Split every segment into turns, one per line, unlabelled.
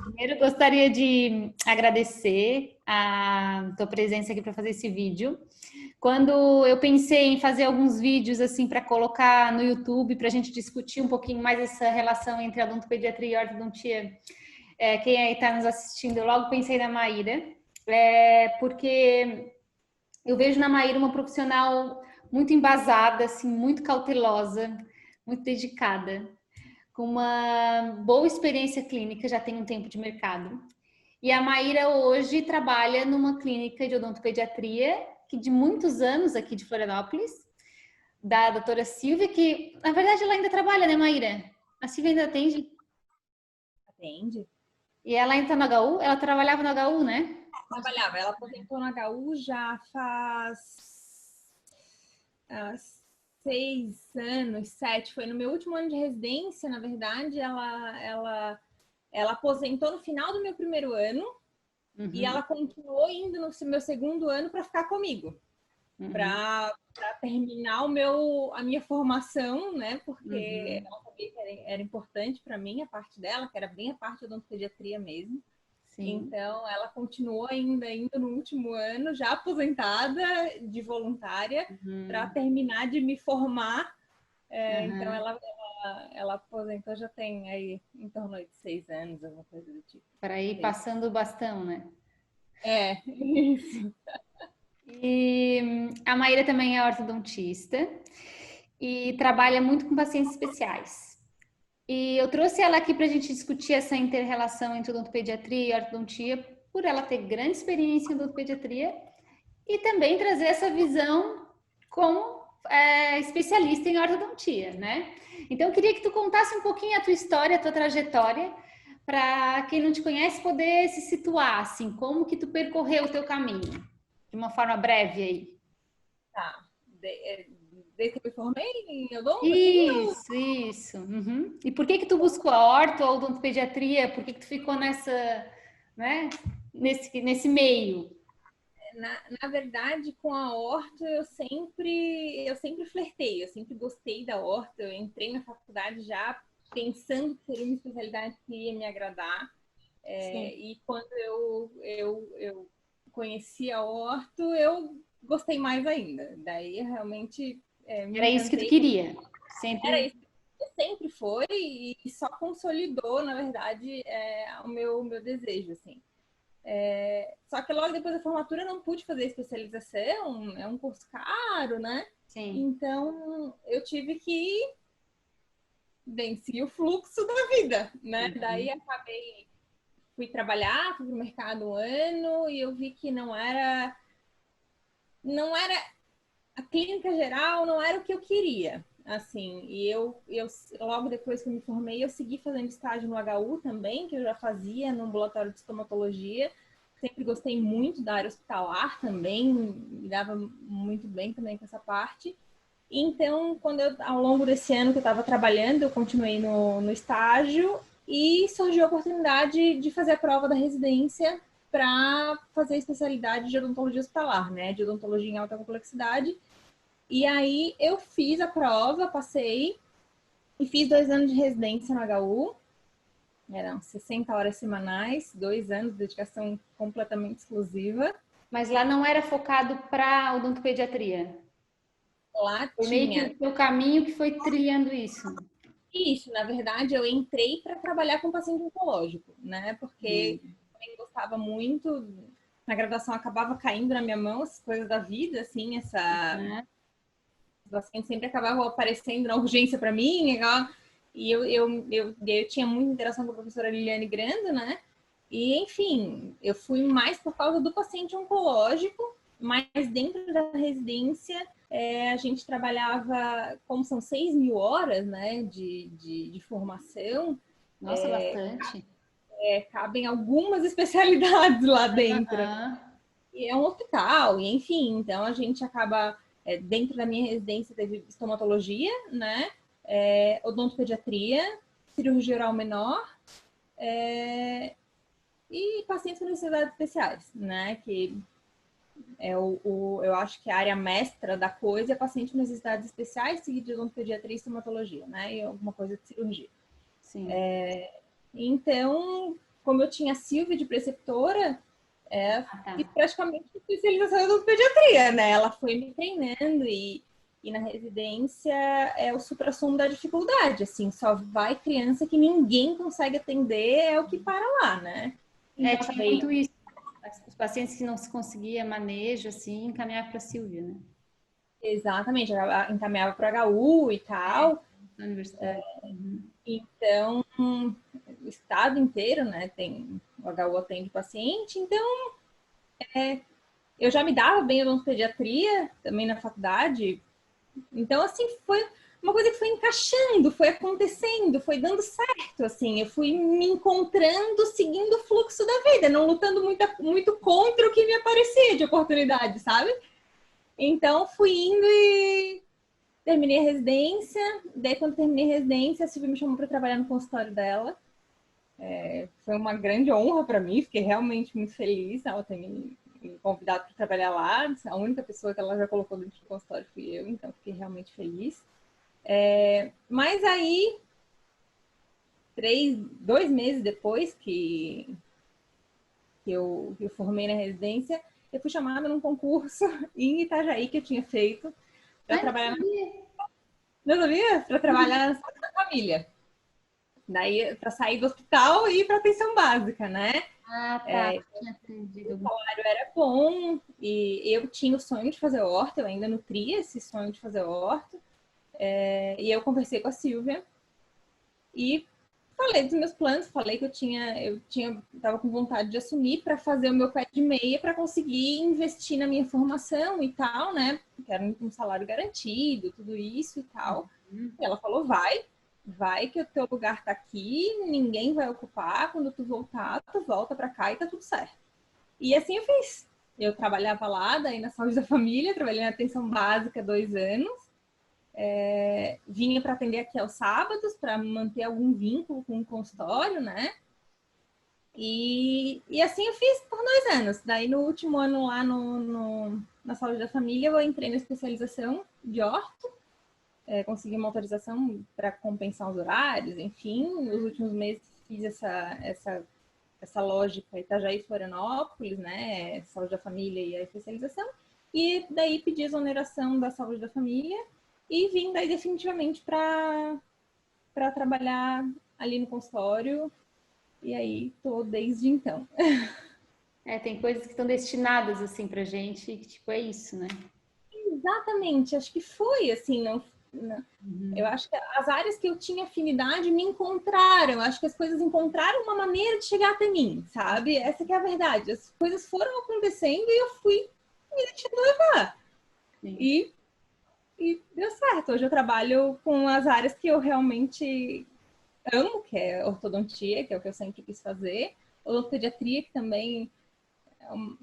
Primeiro, gostaria de agradecer a tua presença aqui para fazer esse vídeo. Quando eu pensei em fazer alguns vídeos assim para colocar no YouTube, para a gente discutir um pouquinho mais essa relação entre odontopediatria e ortodontia, quem aí está nos assistindo, eu logo pensei na Maíra, porque eu vejo na Maíra uma profissional muito embasada, assim, muito cautelosa, muito dedicada, com uma boa experiência clínica, já tem um tempo de mercado. E a Maíra hoje trabalha numa clínica de odontopediatria, que de muitos anos aqui de Florianópolis, da doutora Silvia, que na verdade ela ainda trabalha, né, Maíra? A Silvia ainda atende?
Atende.
E ela ainda tá no HU? Ela trabalhava no HU, né?
Trabalhava, ela aposentou no HU já faz 6 anos, 7. Foi no meu último ano de residência, na verdade. Ela aposentou no final do meu primeiro ano e ela continuou indo no meu segundo ano para ficar comigo, para terminar a minha formação, né? Porque ela sabia que era importante para mim a parte dela, que era bem a parte da odontopediatria mesmo. Sim. Então, ela continuou ainda indo no último ano, já aposentada de voluntária, para terminar de me formar. Então, ela aposentou já tem aí em torno de 6 anos, alguma coisa do tipo.
Para ir passando o bastão, né?
Isso.
E a Maíra também é ortodontista e trabalha muito com pacientes especiais. E eu trouxe ela aqui para a gente discutir essa inter-relação entre odontopediatria e ortodontia, por ela ter grande experiência em odontopediatria e também trazer essa visão como especialista em ortodontia, né? Então, eu queria que tu contasse um pouquinho a tua história, a tua trajetória, para quem não te conhece poder se situar, assim, como que tu percorreu o teu caminho, de uma forma breve aí.
Tá. Desde que eu me formei em odonto,
Isso. E por que tu buscou a orto ou odontopediatria? Por que tu ficou né, nesse meio?
Na verdade, com a orto eu sempre flertei, eu sempre gostei da orto. Eu entrei na faculdade já pensando que seria uma especialidade que ia me agradar. E quando eu conheci a orto, eu gostei mais ainda. Daí realmente me
Era isso que tu
encantei.
queria?
Era isso que sempre foi e só consolidou, na verdade, o meu desejo, assim. Só que logo depois da formatura eu não pude fazer especialização, é um curso caro, né?
Sim.
Então eu tive que vencer o fluxo da vida, né? Daí fui trabalhar, fui pro mercado um ano e eu vi que não era a clínica geral, não era o que eu queria. Assim, e eu logo depois que eu me formei, eu segui fazendo estágio no HU também, que eu já fazia no ambulatório de estomatologia. Sempre gostei muito da área hospitalar também, me dava muito bem também com essa parte. Então, ao longo desse ano que eu estava trabalhando, eu continuei no estágio e surgiu a oportunidade de fazer a prova da residência para fazer a especialidade de odontologia hospitalar, né? De odontologia em alta complexidade. E aí eu fiz a prova, passei e fiz 2 anos de residência no HU. Eram 60 horas semanais, 2 anos de dedicação completamente exclusiva.
Mas lá não era focado para odontopediatria?
Lá
Foi meio que
tinha...
o teu caminho que foi trilhando isso?
Isso, na verdade, eu entrei para trabalhar com paciente oncológico, né? Porque eu gostava muito, na graduação acabava caindo na minha mão as coisas da vida, assim, os pacientes sempre acabavam aparecendo na urgência para mim, e eu tinha muita interação com a professora Liliane Grando, né? E, enfim, eu fui mais por causa do paciente oncológico, mas dentro da residência a gente trabalhava, como são 6.000 horas, né, de formação.
Nossa, bastante.
Cabem algumas especialidades lá dentro.
Uhum.
E é um hospital, e enfim, então a gente acaba, dentro da minha residência teve estomatologia, né, odontopediatria, cirurgia oral menor, e pacientes com necessidades especiais, né, que eu acho que a área mestra da coisa é paciente com necessidades especiais, seguido de odontopediatria e estomatologia, né, e alguma coisa de cirurgia.
Sim.
Então, como eu tinha a Silvia de preceptora,
Tá.
fiz praticamente especialização em odontopediatria, né? Ela foi me treinando e na residência é o suprassumo da dificuldade, assim, só vai criança que ninguém consegue atender, é o que para lá, né? Então,
Tinha muito isso. Os pacientes que não se conseguia manejo, assim, encaminhava para a Silvia, né?
exatamente, encaminhava para o HU e tal.
Na universidade. Uhum.
Então, o estado inteiro, né, tem o HU atende paciente, então eu já me dava bem a odontopediatria também na faculdade. Então, assim, foi uma coisa que foi encaixando, foi acontecendo, foi dando certo, assim. Eu fui me encontrando, seguindo o fluxo da vida, não lutando muito contra o que me aparecia de oportunidade, sabe? Então, fui indo e terminei a residência. Daí, quando terminei a residência, a Silvia me chamou para trabalhar no consultório dela. Foi uma grande honra para mim, fiquei realmente muito feliz ela ter me convidado para trabalhar lá. A única pessoa que ela já colocou dentro do consultório fui eu, então fiquei realmente feliz. Mas aí, 2 meses depois que eu formei na residência, eu fui chamada num concurso em Itajaí que eu tinha feito para trabalhar não sabia? Para trabalhar na Saúde da Família. Daí, para sair do hospital e ir para atenção básica, né?
Tá. Tinha entendido.
O salário era bom e eu tinha o sonho de fazer horta, eu ainda nutria esse sonho de fazer horta. E eu conversei com a Silvia e falei dos meus planos, falei que tava com vontade de assumir para fazer o meu pé de meia para conseguir investir na minha formação e tal, né? Quero um salário garantido, tudo isso e tal. E ela falou, vai que o teu lugar tá aqui, ninguém vai ocupar, quando tu voltar, tu volta para cá e tá tudo certo. E assim eu fiz. Eu trabalhava lá, daí na saúde da família, trabalhei na atenção básica 2 anos. Vinha para atender aqui aos sábados, para manter algum vínculo com o consultório, né? E assim eu fiz por 2 anos. Daí no último ano lá na saúde da família, eu entrei na especialização de orto, consegui uma autorização para compensar os horários, enfim. Nos últimos meses fiz essa lógica Itajaí Florianópolis, né? Saúde da família e a especialização. E daí pedi exoneração da saúde da família e vim daí definitivamente para trabalhar ali no consultório. E aí tô desde então.
Tem coisas que estão destinadas, assim, pra gente, que, tipo, é isso, né?
Exatamente, acho que foi assim, não. Eu acho que as áreas que eu tinha afinidade me encontraram. Acho que as coisas encontraram uma maneira de chegar até mim, sabe? Essa que é a verdade. As coisas foram acontecendo e eu fui me deixando levar. E deu certo. Hoje eu trabalho com as áreas que eu realmente amo, que é ortodontia, que é o que eu sempre quis fazer. Odontopediatria, que também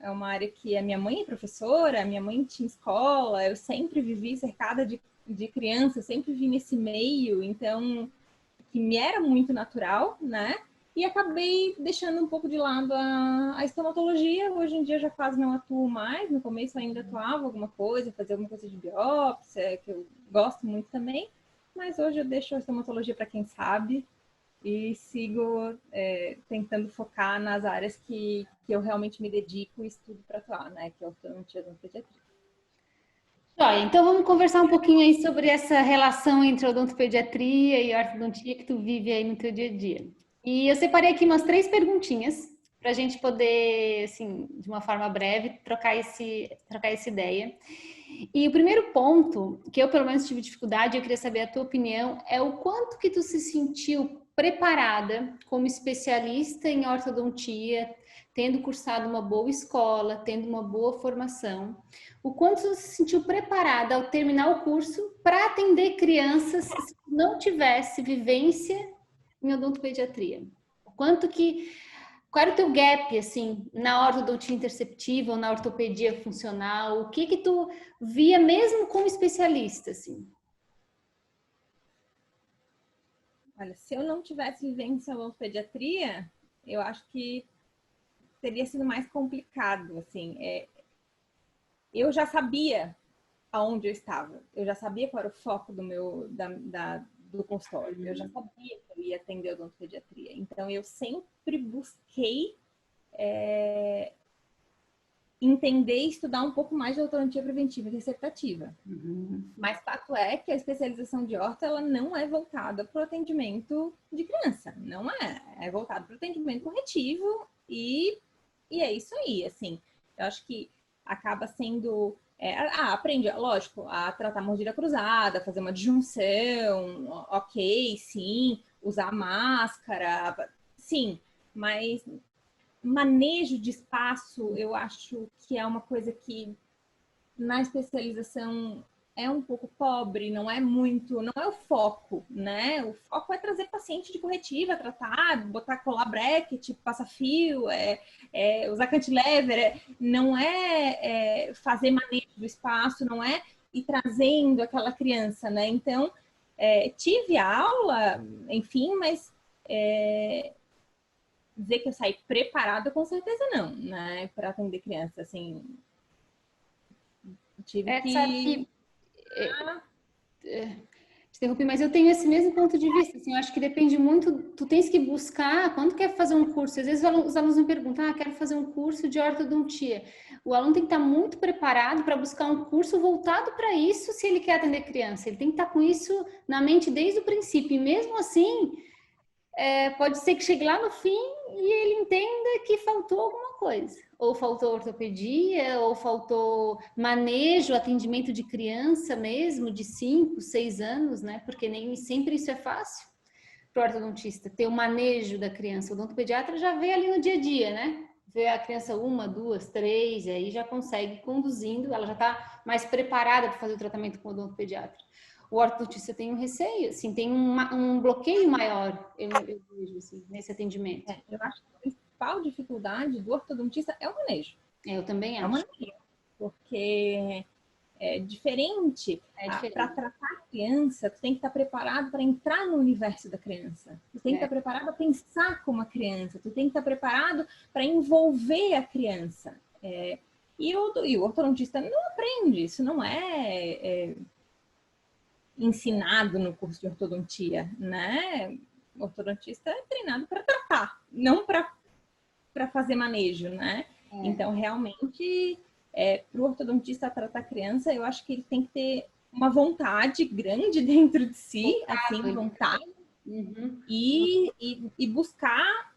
é uma área que a minha mãe é professora, a minha mãe tinha escola, eu sempre vivi cercada de crianças, sempre vi nesse meio, então, que me era muito natural, né? E acabei deixando um pouco de lado a estomatologia. Hoje em dia já quase não atuo mais. No começo ainda atuava alguma coisa, fazia alguma coisa de biópsia, que eu gosto muito também. Mas hoje eu deixo a estomatologia para quem sabe e sigo tentando focar nas áreas que eu realmente me dedico e estudo para atuar, né? Que é ortodontia e odontopediatria.
Joia, então vamos conversar um pouquinho aí sobre essa relação entre odontopediatria e ortodontia que tu vive aí no teu dia a dia. E eu separei aqui umas 3 perguntinhas para a gente poder, assim, de uma forma breve, trocar essa ideia. E o primeiro ponto, que eu pelo menos tive dificuldade, eu queria saber a tua opinião, é o quanto que tu se sentiu preparada como especialista em ortodontia, tendo cursado uma boa escola, tendo uma boa formação. O quanto você se sentiu preparada ao terminar o curso para atender crianças se não tivesse vivência em odontopediatria? O quanto que... Qual era o teu gap, assim, na ortodontia interceptiva ou na ortopedia funcional? O que que tu via mesmo como especialista, assim?
Olha, se eu não tivesse vivência em pediatria, eu acho que teria sido mais complicado, assim. Eu já sabia aonde eu estava, eu já sabia qual era o foco do consultório. Eu já sabia que eu ia atender odontopediatria. Então, eu sempre busquei entender e estudar um pouco mais de ortodontia preventiva e receptativa. Mas fato é que a especialização de orto, ela não é voltada para o atendimento de criança. Não é. É voltada para o atendimento corretivo e é isso aí, assim. Eu acho que acaba sendo... aprende, lógico, a tratar mordida cruzada, fazer uma disjunção, ok, sim, usar máscara, sim, mas manejo de espaço, eu acho que é uma coisa que na especialização é um pouco pobre, não é o foco, né? O foco é trazer paciente de corretiva, tratar, botar colar bracket, passar fio, usar cantilever, não é fazer manejo do espaço, não é ir trazendo aquela criança, né? Então, tive aula, enfim, mas dizer que eu saí preparada, com certeza não, né? Para atender criança, assim, tive que...
Sabe que te interrompi, mas eu tenho esse mesmo ponto de vista, assim, eu acho que depende muito, tu tens que buscar, quando quer fazer um curso, às vezes os alunos me perguntam, quero fazer um curso de ortodontia. O aluno tem que estar muito preparado para buscar um curso voltado para isso, se ele quer atender criança. Ele tem que estar com isso na mente desde o princípio, e mesmo assim, pode ser que chegue lá no fim e ele entenda que faltou alguma coisa. Ou faltou ortopedia, ou faltou manejo, atendimento de criança mesmo, de 5, 6 anos, né? Porque nem sempre isso é fácil para o ortodontista, ter o manejo da criança. O odontopediatra já vê ali no dia a dia, né? Vê a criança 1, 2, 3, e aí já consegue conduzindo, ela já está mais preparada para fazer o tratamento com o odontopediatra. O ortodontista tem um receio, assim, tem um bloqueio maior, eu vejo, assim, nesse atendimento.
Eu acho que a principal dificuldade do ortodontista é o manejo.
Eu também acho.
É o manejo, porque é diferente. Para tratar a criança, tu tem que estar preparado para entrar no universo da criança. Tu tem que estar preparado para pensar como a criança. Tu tem que estar preparado para envolver a criança. E o ortodontista não aprende. Isso não é ensinado no curso de ortodontia, né? O ortodontista é treinado para tratar, não para fazer manejo, né? Então, realmente, para o ortodontista tratar criança, eu acho que ele tem que ter uma vontade grande dentro de si, vontade, e buscar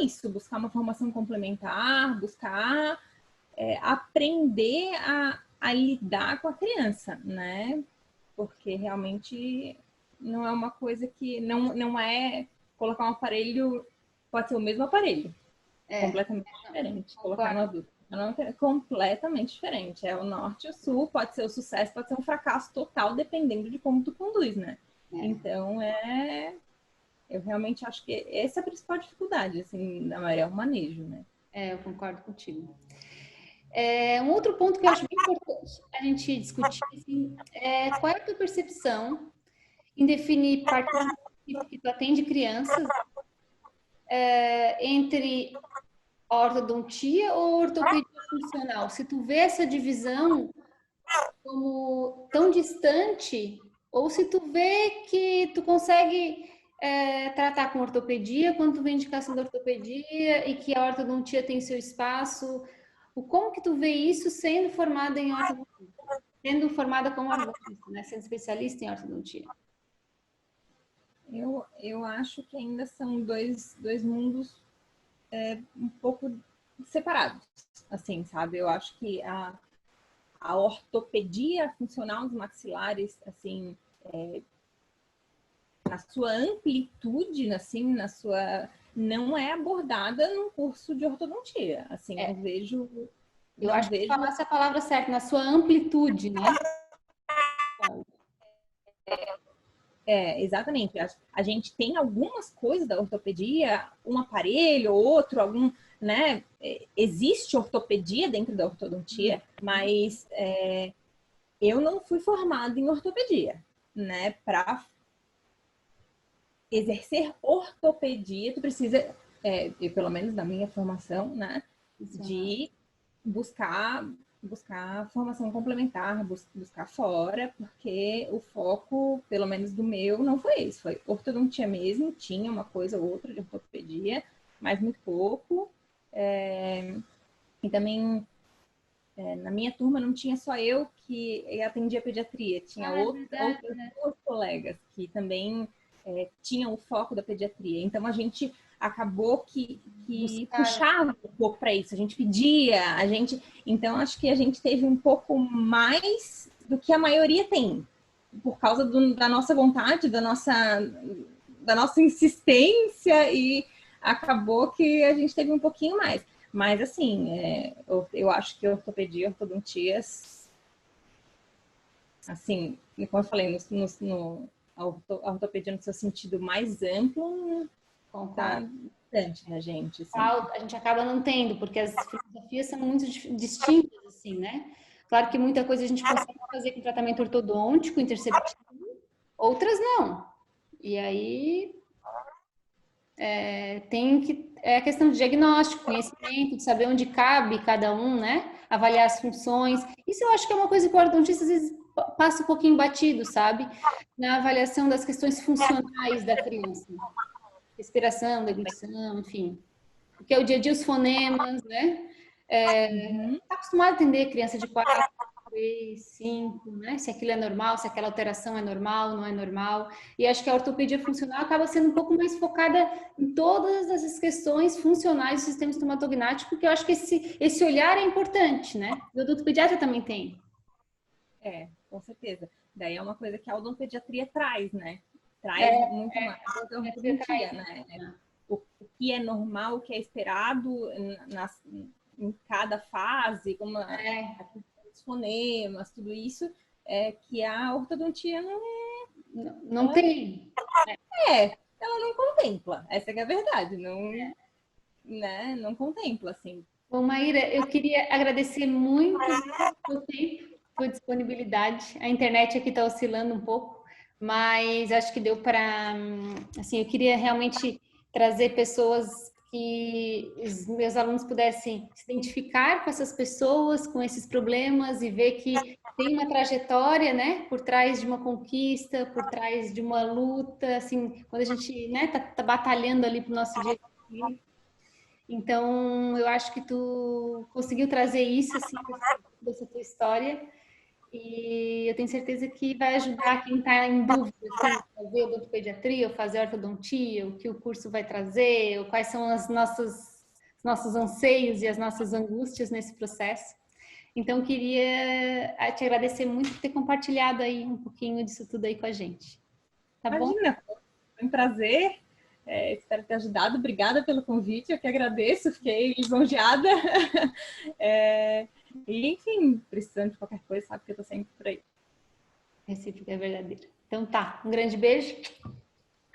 isso, buscar uma formação complementar, buscar aprender a lidar com a criança, né? Porque realmente não é uma coisa que... Não é colocar um aparelho... Pode ser o mesmo aparelho. Completamente diferente. Colocar no adulto. É completamente diferente. É o norte e o sul. Pode ser o sucesso, pode ser um fracasso total, dependendo de como tu conduz, né? Então, eu realmente acho que essa é a principal dificuldade, assim, da Maria, é o manejo, né?
Eu concordo contigo. Um outro ponto que eu acho bem importante a gente discutir, assim, qual é a tua percepção em definir partes que tu atende crianças entre ortodontia ou ortopedia funcional? Se tu vê essa divisão como tão distante, ou se tu vê que tu consegue tratar com ortopedia quando tu vê indicação da ortopedia e que a ortodontia tem seu espaço. Como que tu vê isso sendo formada em ortodontia? Sendo formada como ortodontista, né? Sendo especialista em ortodontia.
Eu acho que ainda são dois mundos um pouco separados, assim, sabe? Eu acho que a ortopedia funcional dos maxilares, assim, na sua amplitude, assim, não é abordada num curso de ortodontia. Assim, eu vejo...
Eu acho que falasse a palavra certa, na sua amplitude, né?
Exatamente. A gente tem algumas coisas da ortopedia, um aparelho, outro, né? Existe ortopedia dentro da ortodontia, mas eu não fui formada em ortopedia, né? Para exercer ortopedia, tu precisa, pelo menos na minha formação, né? De buscar buscar formação complementar, buscar fora, porque o foco, pelo menos do meu, não foi esse. Foi ortodontia mesmo, tinha uma coisa ou outra de ortopedia, mas muito pouco. E também, na minha turma, não tinha só eu que atendia pediatria, tinha outras duas colegas que também tinham o foco da pediatria. Então, a gente acabou que puxava um pouco para isso, a gente pedia, então acho que a gente teve um pouco mais do que a maioria tem, por causa da nossa vontade, da nossa insistência, e acabou que a gente teve um pouquinho mais. Mas assim, eu acho que ortopedia, ortodontias, assim, como eu falei, a ortopedia no seu sentido mais amplo, tá bastante na gente. Assim.
A gente acaba não tendo, porque as filosofias são muito distintas, assim, né? Claro que muita coisa a gente consegue fazer com tratamento ortodôntico, interceptivo, outras não. E aí é a questão de diagnóstico, conhecimento, de saber onde cabe cada um, né? Avaliar as funções. Isso eu acho que é uma coisa que o ortodontista às vezes passa um pouquinho batido, sabe? Na avaliação das questões funcionais da criança. Respiração, deglutição, enfim. Porque é o dia a dia, os fonemas, né? Tá acostumado a atender criança de 4, 3, 5, né? Se aquilo é normal, se aquela alteração é normal, não é normal. E acho que a ortopedia funcional acaba sendo um pouco mais focada em todas essas questões funcionais do sistema estomatognático, porque eu acho que esse olhar é importante, né? O odonto pediatra também tem.
Com certeza. Daí é uma coisa que a odontopediatria traz, né? Traz muito mais da ortodontia, né? O que é normal, o que é esperado em cada fase, como os fonemas, tudo isso, que a ortodontia
não tem.
Ela não contempla. Essa é a verdade. Não contempla, assim.
Bom, Maíra, eu queria agradecer muito o seu tempo, sua disponibilidade. A internet aqui está oscilando um pouco, mas acho que deu para, assim, eu queria realmente trazer pessoas que os meus alunos pudessem se identificar com essas pessoas, com esses problemas e ver que tem uma trajetória, né, por trás de uma conquista, por trás de uma luta, assim, quando a gente, né, tá batalhando ali para o nosso dia a dia. Então, eu acho que tu conseguiu trazer isso, assim, dessa tua história. E eu tenho certeza que vai ajudar quem está em dúvida, assim, fazer odontopediatria ou fazer ortodontia, o que o curso vai trazer, ou quais são os nossos anseios e as nossas angústias nesse processo. Então, queria te agradecer muito por ter compartilhado aí um pouquinho disso tudo aí com a gente. Tá bom?
Imagina, foi um prazer. Espero ter ajudado. Obrigada pelo convite. Eu que agradeço. Fiquei lisonjeada. E, enfim, precisando de qualquer coisa, sabe que eu tô sempre por aí.
Recíproca é verdadeira. Então tá, um grande beijo.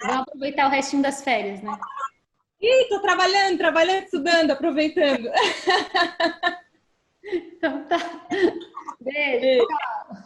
Vamos aproveitar o restinho das férias, né?
Ih, tô trabalhando, estudando, aproveitando.
Então tá. Beijo. Tchau.